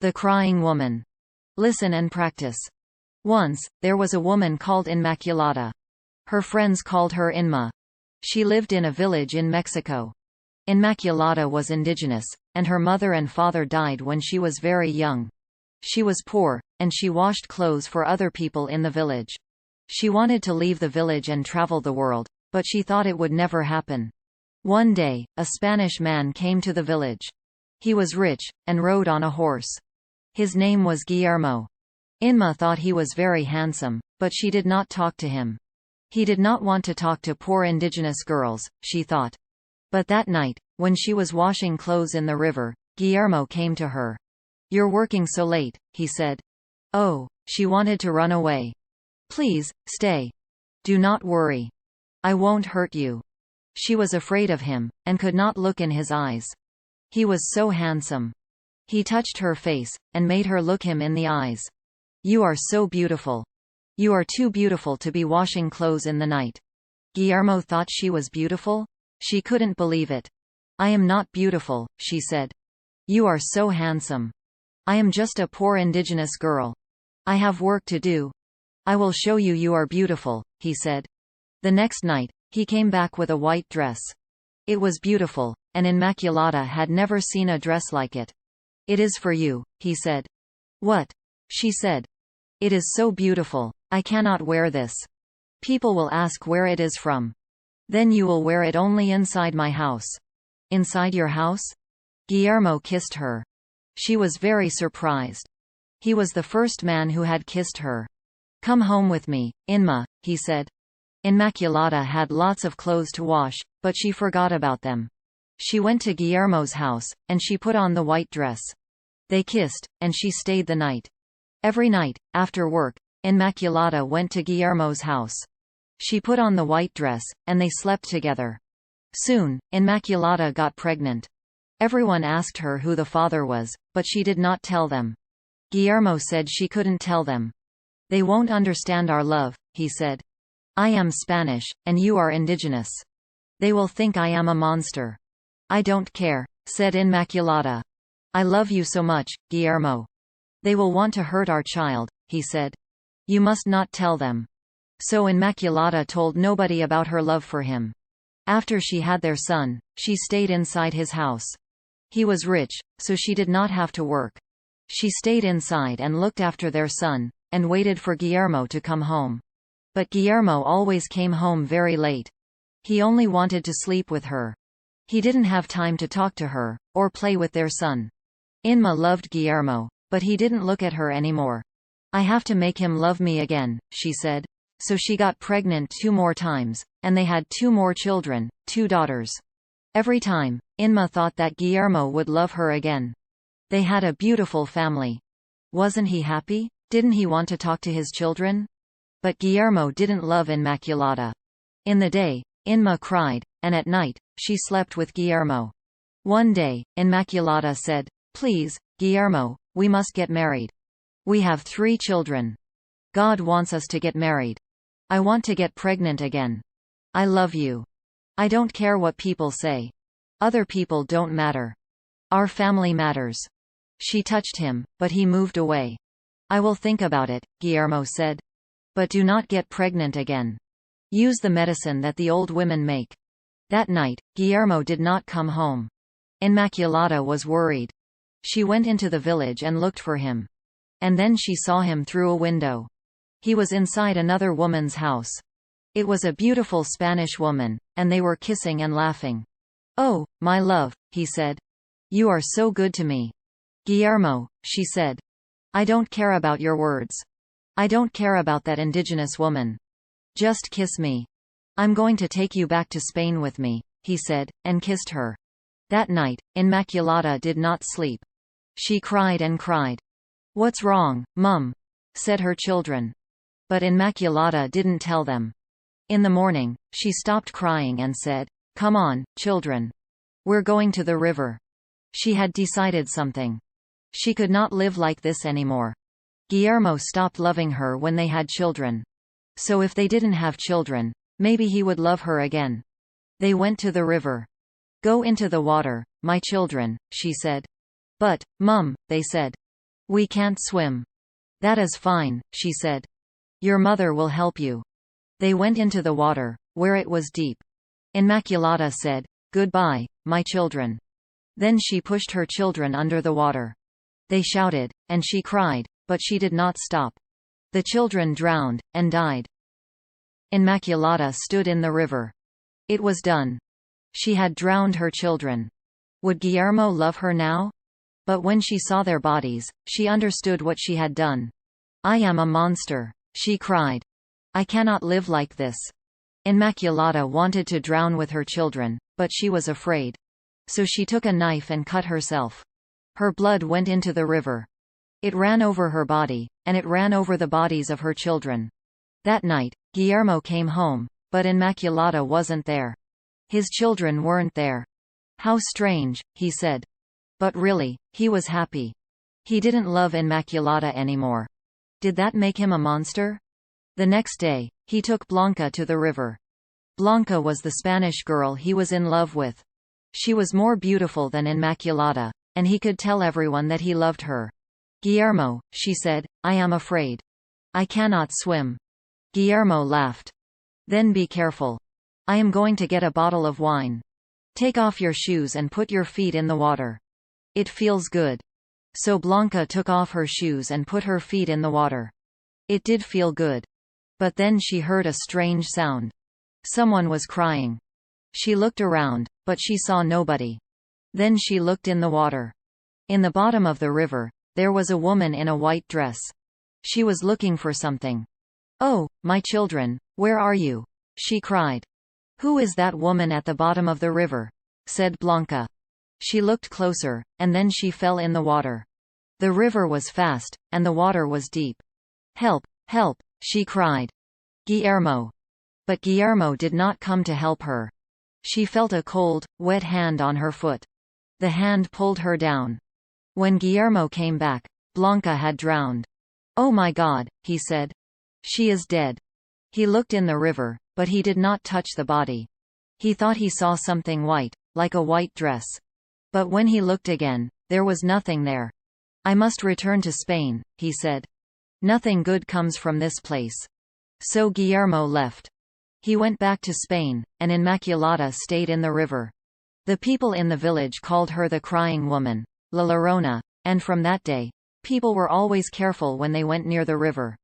The Crying Woman. Listen and practice. Once, there was a woman called Immaculata. Her friends called her Inma. She lived in a village in Mexico. Immaculata was indigenous, and her mother and father died when she was very young. She was poor, and she washed clothes for other people in the village. She wanted to leave the village and travel the world, but she thought it would never happen. One day, a Spanish man came to the village. He was rich, and rode on a horse. His name was Guillermo. Inma thought he was very handsome, but she did not talk to him. He did not want to talk to poor indigenous girls, she thought. But that night, when she was washing clothes in the river, Guillermo came to her. "You're working so late," he said. "Oh," she wanted to run away. "Please, stay. Do not worry. I won't hurt you." She was afraid of him, and could not look in his eyes. He was so handsome. He touched her face, and made her look him in the eyes. "You are so beautiful. You are too beautiful to be washing clothes in the night." Guillermo thought she was beautiful? She couldn't believe it. "I am not beautiful," she said. "You are so handsome. I am just a poor indigenous girl. I have work to do." "I will show you you are beautiful," he said. The next night, he came back with a white dress. It was beautiful, and Immaculata had never seen a dress like it. "It is for you," he said. "What?" she said. "It is so beautiful. I cannot wear this. People will ask where it is from. Then you will wear it only inside my house." "Inside your house?" Guillermo kissed her. She was very surprised. He was the first man who had kissed her. "Come home with me, Inma," he said. Immaculata had lots of clothes to wash, but she forgot about them. She went to Guillermo's house, and she put on the white dress. They kissed, and she stayed the night. Every night, after work, Immaculata went to Guillermo's house. She put on the white dress, and they slept together. Soon, Immaculata got pregnant. Everyone asked her who the father was, but she did not tell them. Guillermo said she couldn't tell them. "They won't understand our love," he said. "I am Spanish, and you are indigenous. They will think I am a monster." "I don't care," said Immaculata. "I love you so much, Guillermo." "They will want to hurt our child," he said. "You must not tell them." So Immaculata told nobody about her love for him. After she had their son, she stayed inside his house. He was rich, so she did not have to work. She stayed inside and looked after their son, and waited for Guillermo to come home. But Guillermo always came home very late. He only wanted to sleep with her. He didn't have time to talk to her, or play with their son. Inma loved Guillermo, but he didn't look at her anymore. "I have to make him love me again," she said. So she got pregnant 2 more times, and they had 2 more children, 2 daughters. Every time, Inma thought that Guillermo would love her again. They had a beautiful family. Wasn't he happy? Didn't he want to talk to his children? But Guillermo didn't love Immaculata. In the day, Inma cried, and at night, she slept with Guillermo. One day, Immaculata said, "Please, Guillermo, we must get married. We have 3 children. God wants us to get married. I want to get pregnant again. I love you. I don't care what people say. Other people don't matter. Our family matters." She touched him, but he moved away. "I will think about it," Guillermo said. "But do not get pregnant again. Use the medicine that the old women make." That night, Guillermo did not come home. Immaculata was worried. She went into the village and looked for him. And then she saw him through a window. He was inside another woman's house. It was a beautiful Spanish woman, and they were kissing and laughing. "Oh, my love," he said. "You are so good to me." "Guillermo," she said. "I don't care about your words. I don't care about that indigenous woman. Just kiss me. I'm going to take you back to Spain with me," he said, and kissed her. That night, Immaculata did not sleep. She cried and cried. "What's wrong, Mum?" said her children. But Immaculata didn't tell them. In the morning, she stopped crying and said, "Come on, children. We're going to the river." She had decided something. She could not live like this anymore. Guillermo stopped loving her when they had children. So if they didn't have children, maybe he would love her again. They went to the river. "Go into the water, my children," she said. "But, Mum," they said. We can't swim. That is fine, she said. Your mother will help you. They went into the water, where it was deep. Immaculata said, Goodbye, my children. Then she pushed her children under the water. They shouted, and she cried, but she did not stop. The children drowned, and died. Immaculata stood in the river. It was done. She had drowned her children. Would Guillermo love her now? But when she saw their bodies, she understood what she had done. I am a monster, she cried. I cannot live like this. Immaculata wanted to drown with her children, but she was afraid. So she took a knife and cut herself. Her blood went into the river. It ran over her body, and it ran over the bodies of her children. That night, Guillermo came home, but Immaculata wasn't there. His children weren't there. How strange, he said. But really, he was happy. He didn't love Immaculata anymore. Did that make him a monster? The next day, he took Blanca to the river. Blanca was the Spanish girl he was in love with. She was more beautiful than Immaculata, and he could tell everyone that he loved her. Guillermo, she said, I am afraid. I cannot swim. Guillermo laughed. Then be careful. I am going to get a bottle of wine. Take off your shoes and put your feet in the water. It feels good. So Blanca took off her shoes and put her feet in the water. It did feel good. But then she heard a strange sound. Someone was crying. She looked around, but she saw nobody. Then she looked in the water. In the bottom of the river, there was a woman in a white dress. She was looking for something. Oh, my children, where are you? She cried. Who is that woman at the bottom of the river? Said Blanca. She looked closer, and then she fell in the water. The river was fast, and the water was deep. Help, help, she cried. Guillermo. But Guillermo did not come to help her. She felt a cold, wet hand on her foot. The hand pulled her down. When Guillermo came back, Blanca had drowned. Oh my God, he said. She is dead. He looked in the river, but he did not touch the body. He thought he saw something white, like a white dress. But when he looked again, there was nothing there. I must return to Spain, he said. Nothing good comes from this place. So Guillermo left. He went back to Spain, and Immaculata stayed in the river. The people in the village called her the crying woman, La Llorona, and from that day, people were always careful when they went near the river.